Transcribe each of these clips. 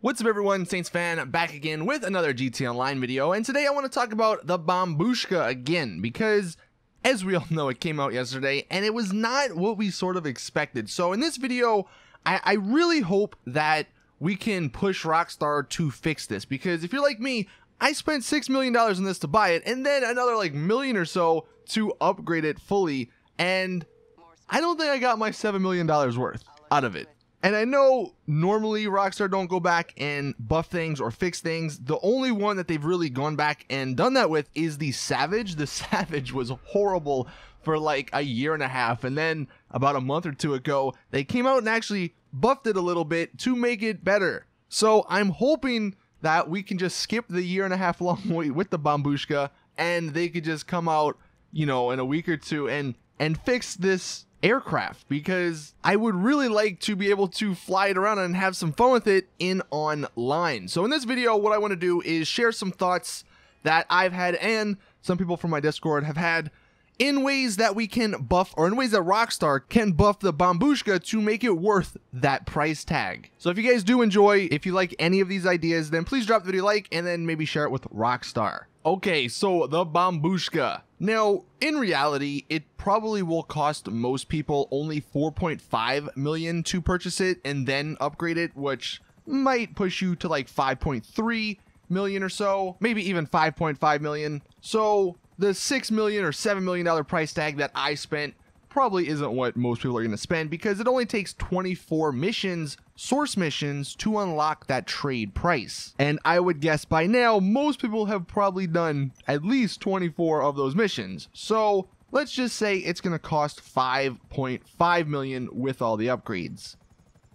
What's up everyone, Saintsfan back again with another GT Online video, and today I want to talk about the Bombushka again, because as we all know, it came out yesterday, and it was not what we sort of expected. So in this video, I really hope that we can push Rockstar to fix this, because if you're like me, I spent $6 million on this to buy it, and then another like million or so to upgrade it fully, and I don't think I got my $7 million worth out of it. And I know normally Rockstar don't go back and buff things or fix things. The only one that they've really gone back and done that with is the Savage. The Savage was horrible for like a year and a half. And then about a month or two ago, they came out and actually buffed it a little bit to make it better. So I'm hoping that we can just skip the year and a half long wait with the Bombushka, and they could just come out, you know, in a week or two and fix this aircraft, because I would really like to be able to fly it around and have some fun with it in online. So in this video, what I want to do is share some thoughts that I've had and some people from my Discord have had in ways that we can buff, or in ways that Rockstar can buff the Bombushka to make it worth that price tag. So if you guys do enjoy, if you like any of these ideas, then please drop the video a like and then maybe share it with Rockstar. Okay, so the Bombushka. Now, in reality, it probably will cost most people only $4.5 million to purchase it and then upgrade it, which might push you to like $5.3 million or so, maybe even $5.5 million. So the $6 million or $7 million price tag that I spent probably isn't what most people are going to spend, because it only takes 24 missions, source missions, to unlock that trade price. And I would guess by now, most people have probably done at least 24 of those missions. So let's just say it's going to cost $5.5 million with all the upgrades.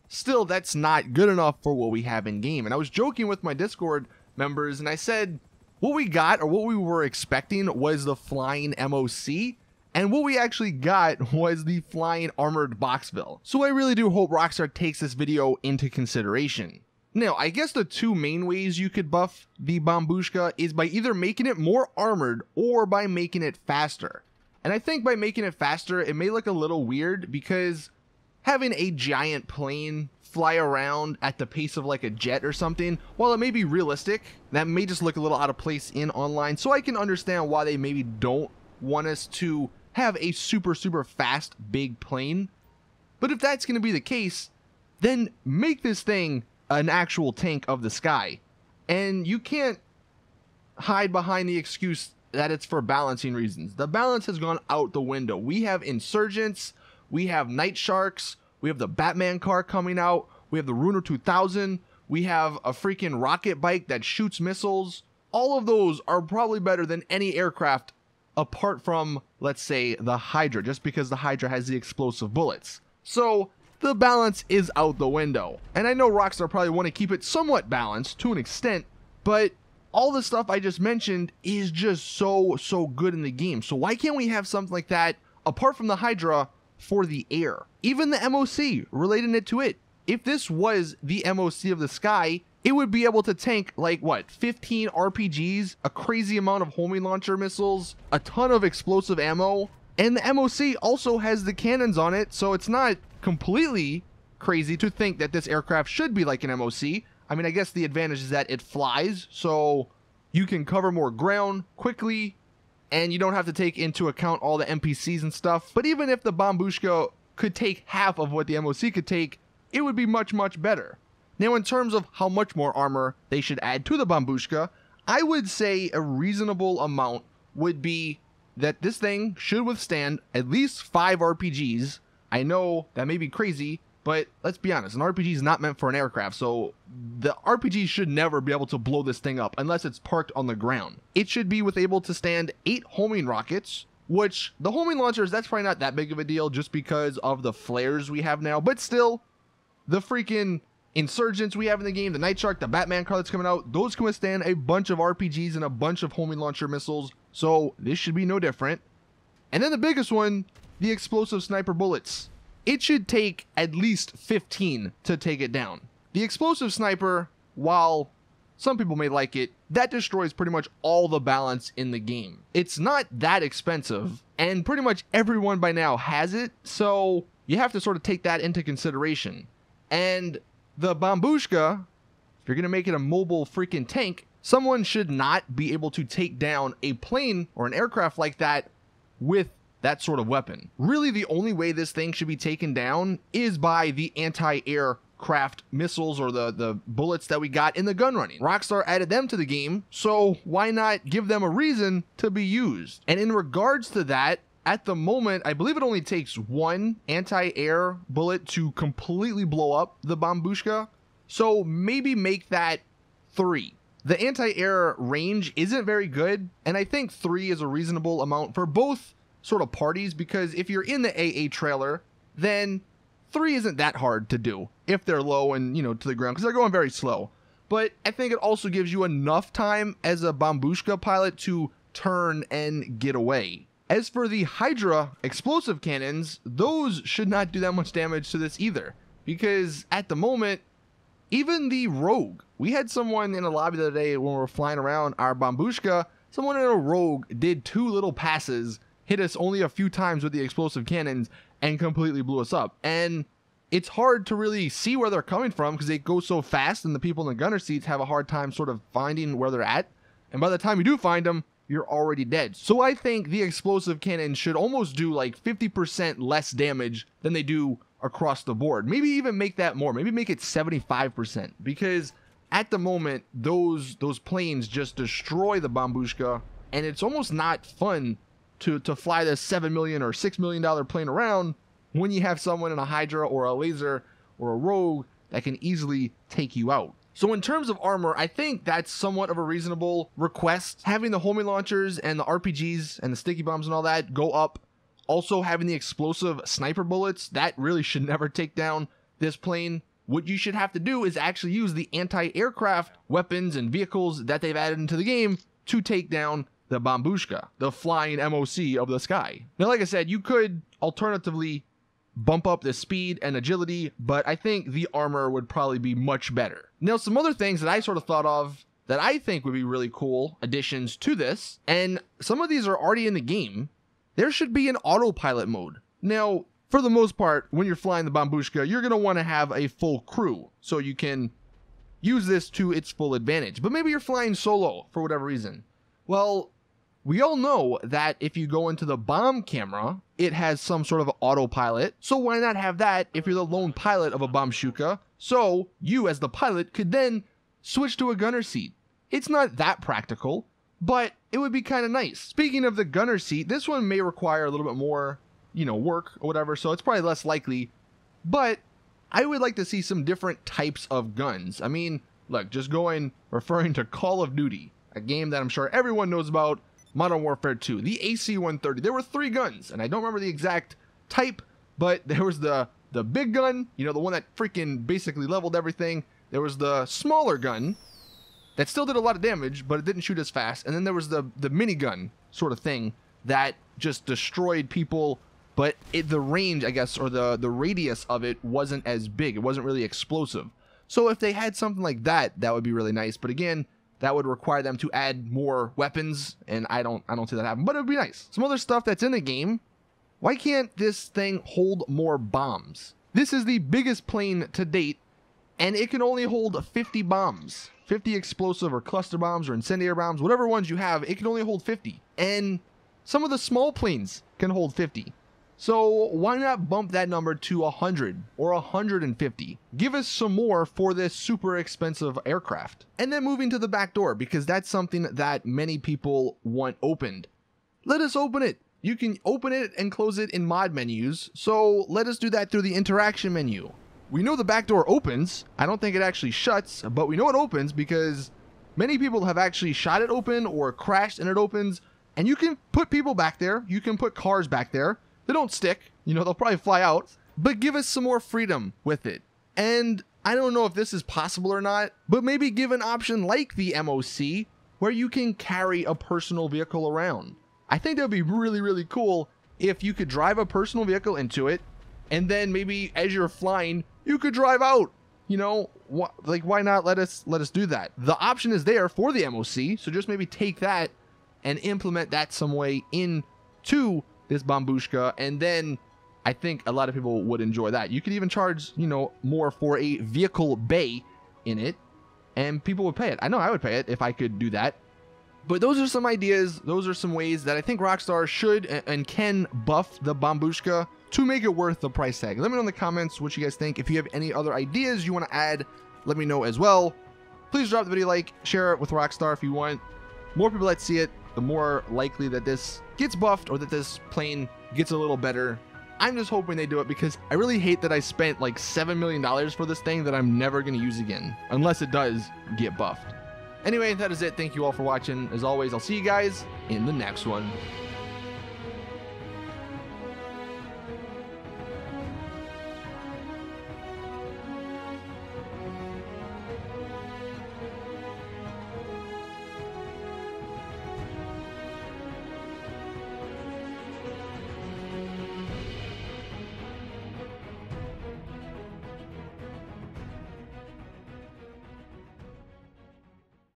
Still, that's not good enough for what we have in game. And I was joking with my Discord members, and I said what we got, or what we were expecting, was the flying MOC. And what we actually got was the flying armored Boxville. So I really do hope Rockstar takes this video into consideration. Now, I guess the two main ways you could buff the Bombushka is by either making it more armored or by making it faster. And I think by making it faster, it may look a little weird, because having a giant plane fly around at the pace of like a jet or something, while it may be realistic, that may just look a little out of place in online. So I can understand why they maybe don't want us to have a super fast big plane. But if that's going to be the case, then make this thing an actual tank of the sky. And you can't hide behind the excuse that it's for balancing reasons. The balance has gone out the window. We have insurgents, we have night sharks, we have the Batman car coming out, we have the Ruiner 2000, we have a freaking rocket bike that shoots missiles. All of those are probably better than any aircraft apart from, let's say, the Hydra, just because the Hydra has the explosive bullets. So the balance is out the window. And I know Rockstar probably want to keep it somewhat balanced to an extent, but all the stuff I just mentioned is just so good in the game. So why can't we have something like that apart from the Hydra for the air? Even the MOC, relating it to it. If this was the MOC of the sky, it would be able to tank like what, 15 RPGs, a crazy amount of homing launcher missiles, a ton of explosive ammo, and the MOC also has the cannons on it, so it's not completely crazy to think that this aircraft should be like an MOC. I mean, I guess the advantage is that it flies, so you can cover more ground quickly, and you don't have to take into account all the NPCs and stuff. But even if the Bombushka could take half of what the MOC could take, it would be much better. Now, in terms of how much more armor they should add to the Bombushka, I would say a reasonable amount would be that this thing should withstand at least 5 RPGs. I know that may be crazy, but let's be honest, an RPG is not meant for an aircraft, so the RPG should never be able to blow this thing up unless it's parked on the ground. It should be able to stand 8 homing rockets, which the homing launchers, that's probably not that big of a deal just because of the flares we have now, but still, the freaking insurgents we have in the game, the Night Shark, the Batman car that's coming out, those can withstand a bunch of RPGs and a bunch of homing launcher missiles, so this should be no different. And then the biggest one, the explosive sniper bullets. It should take at least 15 to take it down. The explosive sniper, while some people may like it, that destroys pretty much all the balance in the game. It's not that expensive, and pretty much everyone by now has it, so you have to sort of take that into consideration. And the Bombushka, if you're going to make it a mobile freaking tank, someone should not be able to take down a plane or an aircraft like that with that sort of weapon. Really, the only way this thing should be taken down is by the anti-aircraft missiles or the bullets that we got in the gun running. Rockstar added them to the game, so why not give them a reason to be used? And in regards to that, at the moment, I believe it only takes one anti-air bullet to completely blow up the Bombushka, so maybe make that 3. The anti-air range isn't very good, and I think 3 is a reasonable amount for both sort of parties, because if you're in the AA trailer, then 3 isn't that hard to do if they're low and, you know, to the ground, because they're going very slow. But I think it also gives you enough time as a Bombushka pilot to turn and get away. As for the Hydra explosive cannons, those should not do that much damage to this either, because at the moment, even the Rogue, we had someone in a lobby the other day when we were flying around our Bombushka, someone in a Rogue did 2 little passes, hit us only a few times with the explosive cannons, and completely blew us up. And it's hard to really see where they're coming from because they go so fast, and the people in the gunner seats have a hard time sort of finding where they're at. And by the time you do find them, you're already dead. So I think the explosive cannon should almost do like 50% less damage than they do across the board. Maybe even make that more. Maybe make it 75%, because at the moment, those planes just destroy the Bombushka, and it's almost not fun to fly this $7 million or $6 million plane around when you have someone in a Hydra or a laser or a Rogue that can easily take you out. So in terms of armor, I think that's somewhat of a reasonable request. Having the homing launchers and the RPGs and the sticky bombs and all that go up. Also having the explosive sniper bullets, that really should never take down this plane. What you should have to do is actually use the anti-aircraft weapons and vehicles that they've added into the game to take down the Bombushka, the flying MOC of the sky. Now, like I said, you could alternatively bump up the speed and agility, but I think the armor would probably be much better. Now, some other things that I sort of thought of that I think would be really cool additions to this, and some of these are already in the game, there should be an autopilot mode. Now, for the most part, when you're flying the Bombushka, you're going to want to have a full crew, so you can use this to its full advantage. But maybe you're flying solo for whatever reason. Well, we all know that if you go into the bomb camera, it has some sort of autopilot. So why not have that if you're the lone pilot of a Bombushka? So you as the pilot could then switch to a gunner seat. It's not that practical, but it would be kind of nice. Speaking of the gunner seat, this one may require a little bit more, you know, work or whatever, so it's probably less likely. But I would like to see some different types of guns. I mean, look, just referring to Call of Duty, a game that I'm sure everyone knows about, Modern Warfare 2, the AC-130. There were 3 guns, and I don't remember the exact type, but there was the big gun, you know, the one that freaking basically leveled everything. There was the smaller gun that still did a lot of damage, but it didn't shoot as fast. And then there was the minigun sort of thing that just destroyed people, but the range, I guess, or the radius of it wasn't as big. It wasn't really explosive. So if they had something like that, that would be really nice. But again, that would require them to add more weapons, and I don't see that happen, but it would be nice. Some other stuff that's in the game, why can't this thing hold more bombs? This is the biggest plane to date, and it can only hold 50 bombs. 50 explosive or cluster bombs or incendiary bombs, whatever ones you have, it can only hold 50. And some of the small planes can hold 50. So why not bump that number to 100 or 150? Give us some more for this super expensive aircraft. And then moving to the back door, because that's something that many people want opened. Let us open it. You can open it and close it in mod menus, so let us do that through the interaction menu. We know the back door opens. I don't think it actually shuts, but we know it opens because many people have actually shot it open or crashed and it opens. And you can put people back there. You can put cars back there. They don't stick, you know, they'll probably fly out, but give us some more freedom with it. And I don't know if this is possible or not, but maybe give an option like the MOC where you can carry a personal vehicle around. I think that would be really, really cool if you could drive a personal vehicle into it, and then maybe as you're flying, you could drive out. You know, like, why not let us do that? The option is there for the MOC, so just maybe take that and implement that some way into this Bombushka, and then I think a lot of people would enjoy that. You could even charge, you know, more for a vehicle bay in it, and people would pay it. I know I would pay it if I could do that. But those are some ideas. Those are some ways that I think Rockstar should and can buff the Bombushka to make it worth the price tag. Let me know in the comments what you guys think. If you have any other ideas you want to add, let me know as well. Please drop the video a like, share it with Rockstar if you want. More people that see it, the more likely that this gets buffed or that this plane gets a little better. I'm just hoping they do it because I really hate that I spent like $7 million for this thing that I'm never going to use again, unless it does get buffed. Anyway, that is it. Thank you all for watching. As always, I'll see you guys in the next one.